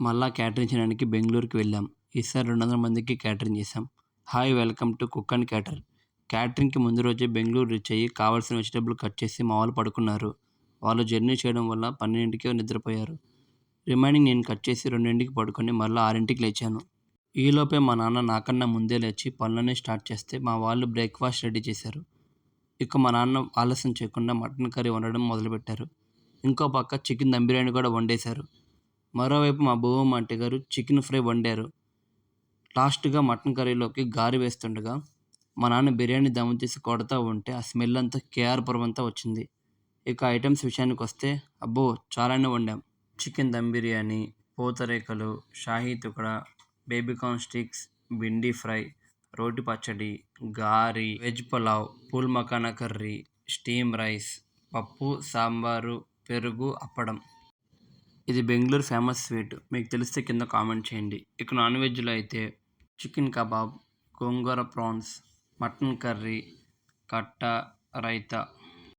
మళ్ళా క్యాటరింగ్ చేయడానికి బెంగళూరుకి వెళ్ళాం. ఈసారి 200 మందికి క్యాటరింగ్ చేశాం. Hi welcome to cook and cater. క్యాటరింగ్కి ముందు రోజే బెంగళూరు రీచ్ అయ్యి కావాల్సిన వెజిటబుల్ కట్ చేసి మా వాళ్ళు పడుకున్నారు. వాళ్ళు జర్నీ చేయడం వల్ల 12కి నిద్రపోయారు. రిమైనింగ్ నేను కట్ చేసి 2కి పడుకొని మళ్ళీ 6కి లేచాను. ఈలోపే మా నాన్న నాకన్నా ముందే లేచి పనులన్నీ స్టార్ట్ చేస్తే మా వాళ్ళు బ్రేక్ఫాస్ట్ రెడీ చేశారు. ఇక మా నాన్న ఆలస్యం చేయకుండా మటన్ కర్రీ వండడం మొదలుపెట్టారు. ఇంకో పక్క చికెన్ దమ్ బిర్యానీ కూడా వండేశారు. మరోవైపు మా బోవమ్మ ఆంటీ గారు చికెన్ ఫ్రై వండారు. లాస్ట్గా మటన్ కర్రీలోకి గారి వేస్తుండగా మా నాన్న బిర్యానీ దమ్ము తీసి కొడతా ఉంటే ఆ స్మెల్ అంతా కేఆర్పురం అంతా వచ్చింది. ఇక ఐటమ్స్ విషయానికి వస్తే అబ్బో చాలానే వండాం. చికెన్ దమ్ బిర్యానీ, పూతరేకలు, shahi tukda, baby corn sticks, bhindi fry, రోటి పచ్చడి, గారి, veg pulao, phool makhana curry, steam rice, పప్పు, సాంబారు, పెరుగు, అప్పడం. ఇది బెంగళూరు ఫేమస్ స్వీట్. మీకు తెలిస్తే కింద కామెంట్ చేయండి. ఇక నాన్ వెజ్లో అయితే చికెన్ కబాబ్, గోంగూర ప్రాన్స్, మటన్ కర్రీ, కట్ట, రైతా.